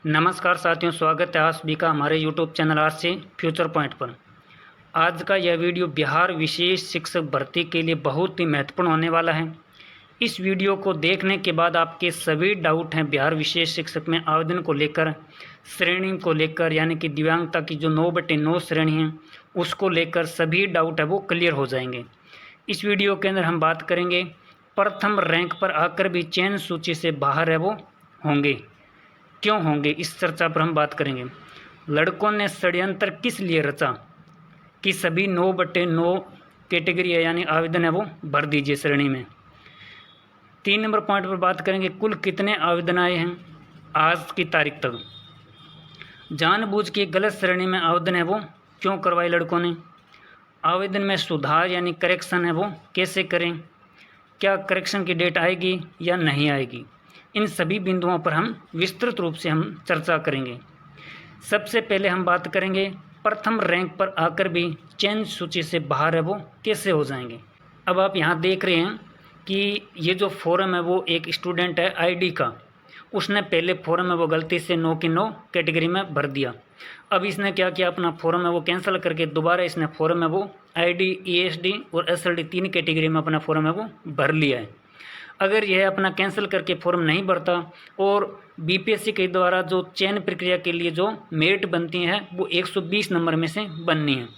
नमस्कार साथियों, स्वागत है आप सभी का हमारे यूट्यूब चैनल आज से फ्यूचर पॉइंट पर। आज का यह वीडियो बिहार विशेष शिक्षक भर्ती के लिए बहुत ही महत्वपूर्ण होने वाला है। इस वीडियो को देखने के बाद आपके सभी डाउट हैं बिहार विशेष शिक्षक में आवेदन को लेकर, श्रेणी को लेकर, यानी कि दिव्यांगता की जो 9/9 श्रेणी है उसको लेकर सभी डाउट है वो क्लियर हो जाएंगे। इस वीडियो के अंदर हम बात करेंगे प्रथम रैंक पर आकर भी चयन सूची से बाहर है वो होंगे, क्यों होंगे, इस चर्चा पर हम बात करेंगे। लड़कों ने षड्यंत्र किस लिए रचा कि सभी 9/9 कैटेगरी है यानी आवेदन है वो भर दीजिए श्रेणी में। 3 नंबर पॉइंट पर बात करेंगे कुल कितने आवेदन आए हैं आज की तारीख तक। जानबूझ के गलत श्रेणी में आवेदन है वो क्यों करवाए लड़कों ने। आवेदन में सुधार यानी करेक्शन है वो कैसे करें, क्या करेक्शन की डेट आएगी या नहीं आएगी, इन सभी बिंदुओं पर हम विस्तृत रूप से हम चर्चा करेंगे। सबसे पहले हम बात करेंगे प्रथम रैंक पर आकर भी चयन सूची से बाहर है वो कैसे हो जाएंगे। अब आप यहाँ देख रहे हैं कि ये जो फॉर्म है वो एक स्टूडेंट है आईडी का, उसने पहले फॉर्म है वो गलती से 9 की 9 कैटेगरी में भर दिया। अब इसने क्या किया, अपना फॉर्म है वो कैंसिल करके दोबारा इसने फॉर्म है वो आईडी, ईएसडी और एसएलडी 3 कैटेगरी में अपना फॉर्म है वो भर लिया है। अगर यह अपना कैंसिल करके फॉर्म नहीं भरता और बीपीएससी के द्वारा जो चयन प्रक्रिया के लिए जो मेरिट बनती है वो 120 नंबर में से बननी है।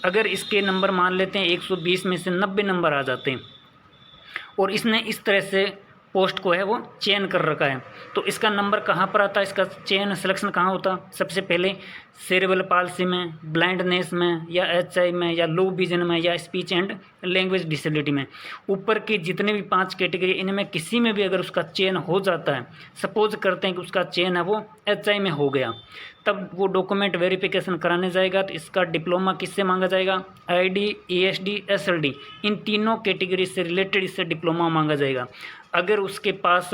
अगर इसके नंबर मान लेते हैं 120 में से 90 नंबर आ जाते हैं और इसने इस तरह से पोस्ट को है वो चयन कर रखा है, तो इसका नंबर कहाँ पर आता है, इसका चयन सिलेक्शन कहाँ होता। सबसे पहले सेरेब्रल पाल्सी में, ब्लाइंडनेस में, या एचआई में, या लो विजन में, या स्पीच एंड लैंग्वेज डिसेबिलिटी में। ऊपर की जितने भी 5 कैटेगरी इनमें किसी में भी अगर उसका चयन हो जाता है, सपोज करते हैं कि उसका चयन है वो एचआई में हो गया, तब वो डॉक्यूमेंट वेरिफिकेशन कराने जाएगा तो इसका डिप्लोमा किससे मांगा जाएगा, आईडी, ईएसडी, एसएलडी, इन तीनों कैटेगरी से रिलेटेड इससे डिप्लोमा मांगा जाएगा। अगर उसके पास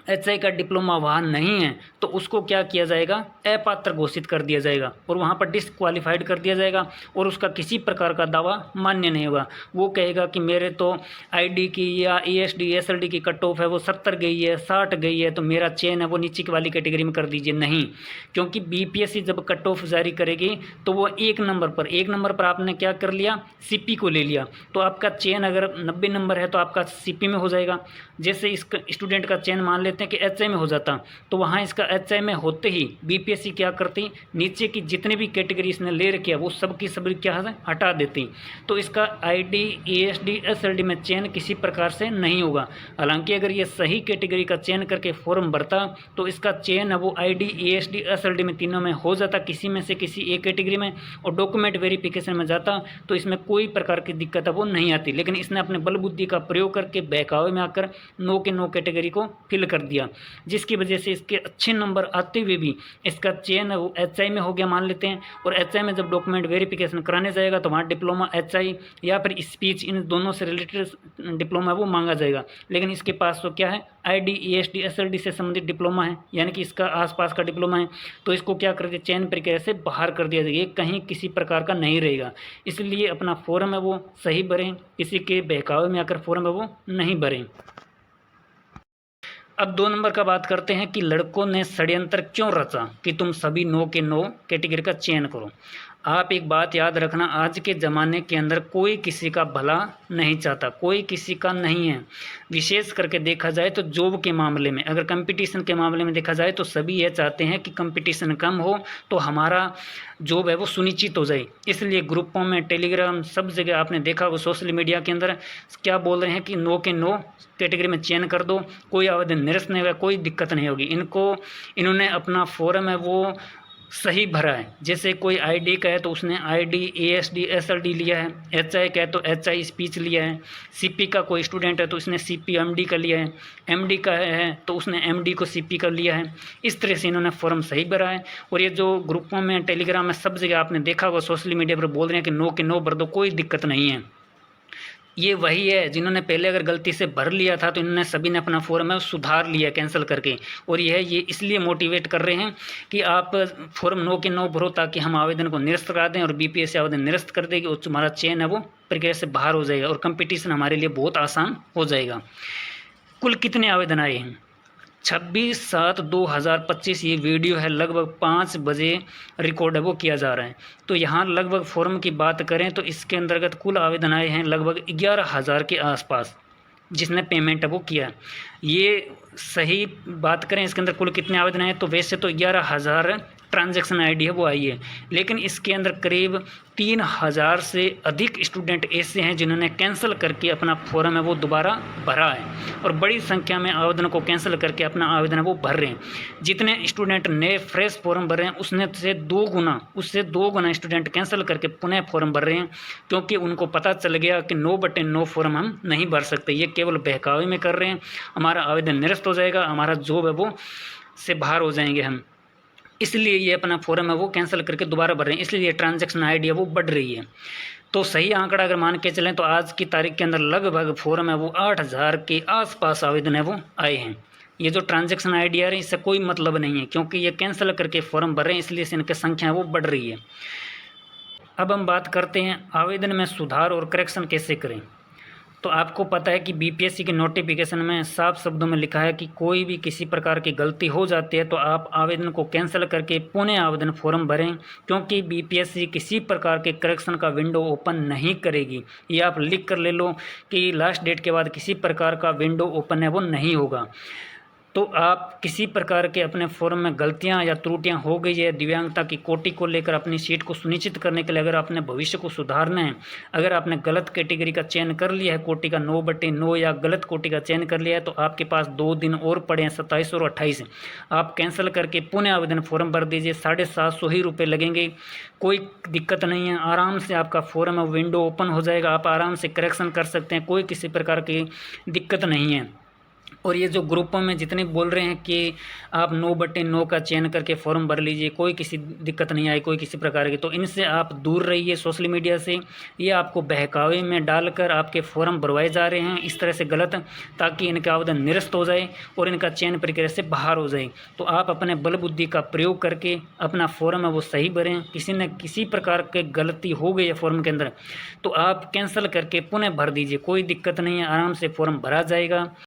एचआई का डिप्लोमा वहाँ नहीं है तो उसको क्या किया जाएगा, अपात्र घोषित कर दिया जाएगा और वहाँ पर डिसक्वालीफाइड कर दिया जाएगा और उसका किसी प्रकार का दावा मान्य नहीं होगा। वो कहेगा कि मेरे तो आईडी की या ईएसडी, एसएलडी की कट ऑफ है वो 70 गई है, 60 गई है, तो मेरा चयन है वो नीचे की वाली कैटेगरी में कर दीजिए। नहीं, क्योंकि बीपीएससी जब कट ऑफ जारी करेगी तो वो एक नंबर पर आपने क्या कर लिया, सीपी को ले लिया, तो आपका चयन अगर 90 नंबर है तो आपका सीपी में हो जाएगा। जैसे इस स्टूडेंट का चयन मान लेते हैं कि एचआई में हो जाता, तो वहाँ इसका एचआई में होते ही बीपीएससी क्या करती, नीचे की जितने भी कैटेगरी इसने ले रखी है वो सब की सब क्या है हटा देती, तो इसका आईडी, ईएसडी, एसएलडी में चयन किसी प्रकार से नहीं होगा। हालांकि अगर ये सही कैटेगरी का चयन करके फॉर्म भरता तो इसका चयन है वो आईडी, ईएसडी, एसएलडी में तीनों में हो जाता, किसी में से किसी एक कैटेगरी में, और डॉक्यूमेंट वेरिफिकेशन में जाता तो इसमें कोई प्रकार की दिक्कत है वो नहीं आती। लेकिन इसने अपने बलबुद्धि का प्रयोग करके बहकावे में आकर 9 के 9 कैटेगरी को फिल कर दिया, जिसकी वजह से इसके अच्छे नंबर आते हुए भी इसका चयन वो एचआई में हो गया मान लेते हैं, और एचआई में जब डॉक्यूमेंट वेरिफिकेशन कराने जाएगा तो वहाँ डिप्लोमा एचआई या फिर स्पीच, इन दोनों से रिलेटेड डिप्लोमा वो मांगा जाएगा। लेकिन इसके पास तो क्या है, आईडी, ईएसडी, एसएलडी से संबंधित डिप्लोमा है, यानी कि इसका आसपास का डिप्लोमा है, तो इसको क्या कर दिया, चयन प्रक्रिया से बाहर कर दिया जाएगा, कहीं किसी प्रकार का नहीं रहेगा। इसलिए अपना फॉर्म है वो सही भरें, किसी के बहकावे में आकर फॉर्म है वो नहीं भरें। अब 2 नंबर का बात करते हैं कि लड़कों ने षड्यंत्र क्यों रचा कि तुम सभी 9 के 9 कैटेगरी का चयन करो। आप एक बात याद रखना, आज के ज़माने के अंदर कोई किसी का भला नहीं चाहता, कोई किसी का नहीं है। विशेष करके देखा जाए तो जॉब के मामले में, अगर कंपटीशन के मामले में देखा जाए तो सभी ये चाहते हैं कि कंपटीशन कम हो तो हमारा जॉब है वो सुनिश्चित हो जाए। इसलिए ग्रुपों में, टेलीग्राम, सब जगह आपने देखा वो सोशल मीडिया के अंदर क्या बोल रहे हैं कि 9 के 9 कैटेगरी में चयन कर दो, कोई आवेदन निरस्त नहीं होगा, कोई दिक्कत नहीं होगी। इन्होंने अपना फॉर्म है वो सही भरा है। जैसे कोई आईडी का है तो उसने आईडी, एएसडी, एसएलडी लिया है, एचआई का है तो एचआई स्पीच लिया है, सीपी का कोई स्टूडेंट है तो उसने सीपी एमडी का लिया है, एमडी का है तो उसने एमडी को सीपी का लिया है। इस तरह से इन्होंने फॉर्म सही भरा है। और ये जो ग्रुपों में, टेलीग्राम में, सब जगह आपने देखा होगा सोशल मीडिया पर बोल रहे हैं कि 9 के 9 भर दो, कोई दिक्कत नहीं है। ये वही है जिन्होंने पहले अगर गलती से भर लिया था तो इन्होंने सभी ने अपना फॉर्म है सुधार लिया कैंसिल करके, और ये इसलिए मोटिवेट कर रहे हैं कि आप फॉर्म 9 के 9 भरो ताकि हम आवेदन को निरस्त करा दें और बीपीएससी आवेदन निरस्त कर देगी और तुम्हारा चयन है वो प्रक्रिया से बाहर हो जाएगा और कंपटीशन हमारे लिए बहुत आसान हो जाएगा। कुल कितने आवेदन आए हैं, 26/7/2025 ये वीडियो है, लगभग 5 बजे रिकॉर्ड है वो किया जा रहा है। तो यहाँ लगभग फॉर्म की बात करें तो इसके अंतर्गत कुल आवेदन आए हैं लगभग 11,000 के आसपास, जिसने पेमेंट है वो किया। ये सही बात करें इसके अंदर कुल कितने आवेदन आए, तो वैसे तो 11,000 ट्रांजैक्शन आईडी है वो आई है, लेकिन इसके अंदर करीब 3,000 से अधिक स्टूडेंट ऐसे हैं जिन्होंने कैंसिल करके अपना फॉर्म है वो दोबारा भरा है, और बड़ी संख्या में आवेदन को कैंसिल करके अपना आवेदन है वो भर रहे हैं। जितने स्टूडेंट नए फ्रेश फॉर्म भर रहे हैं उससे दो गुना स्टूडेंट कैंसिल करके पुनः फॉर्म भर रहे हैं, क्योंकि उनको पता चल गया कि 9/9 फॉर्म हम नहीं भर सकते, ये केवल बहकावे में कर रहे हैं, हमारा आवेदन निरस्त हो जाएगा, हमारा जॉब है वो से बाहर हो जाएंगे हम, इसलिए ये अपना फॉर्म है वो कैंसिल करके दोबारा भर रहे हैं, इसलिए ये ट्रांजैक्शन आईडी है वो बढ़ रही है। तो सही आंकड़ा अगर मान के चलें तो आज की तारीख के अंदर लगभग फॉर्म है वो 8,000 के आसपास आवेदन है वो आए हैं। ये जो ट्रांजैक्शन आईडी आ रही है इससे कोई मतलब नहीं है, क्योंकि ये कैंसिल करके फॉर्म भर रहे हैं, इसलिए से इनकी संख्या है वो बढ़ रही है। अब हम बात करते हैं आवेदन में सुधार और करेक्शन कैसे करें। तो आपको पता है कि बीपीएससी के नोटिफिकेशन में साफ शब्दों में लिखा है कि कोई भी किसी प्रकार की गलती हो जाती है तो आप आवेदन को कैंसिल करके पुनः आवेदन फॉर्म भरें, क्योंकि बीपीएससी किसी प्रकार के करेक्शन का विंडो ओपन नहीं करेगी। ये आप लिख कर ले लो कि लास्ट डेट के बाद किसी प्रकार का विंडो ओपन है वो नहीं होगा। तो आप किसी प्रकार के अपने फॉर्म में गलतियां या त्रुटियां हो गई है दिव्यांगता की कोटि को लेकर अपनी सीट को सुनिश्चित करने के लिए, अगर आपने भविष्य को सुधारना है, अगर आपने गलत कैटेगरी का चयन कर लिया है, कोटि का 9/9 या गलत कोटि का चयन कर लिया है, तो आपके पास 2 दिन और पड़े हैं, 27 और 28। आप कैंसिल करके पुनः आवेदन फॉर्म भर दीजिए, 750 ही रुपये लगेंगे, कोई दिक्कत नहीं है, आराम से आपका फॉर्म विंडो ओपन हो जाएगा, आप आराम से करेक्शन कर सकते हैं, कोई किसी प्रकार की दिक्कत नहीं है। और ये जो ग्रुपों में जितने बोल रहे हैं कि आप 9/9 का चयन करके फॉर्म भर लीजिए, कोई किसी दिक्कत नहीं आई, कोई किसी प्रकार की, तो इनसे आप दूर रहिए सोशल मीडिया से। ये आपको बहकावे में डालकर आपके फॉर्म भरवाए जा रहे हैं इस तरह से गलत, ताकि इनका आवेदन निरस्त हो जाए और इनका चयन प्रक्रिया से बाहर हो जाए। तो आप अपने बल बुद्धि का प्रयोग करके अपना फॉर्म है वो सही भरें। किसी न किसी प्रकार की गलती हो गई है फॉर्म के अंदर तो आप कैंसिल करके पुनः भर दीजिए, कोई दिक्कत नहीं है, आराम से फॉर्म भरा जाएगा।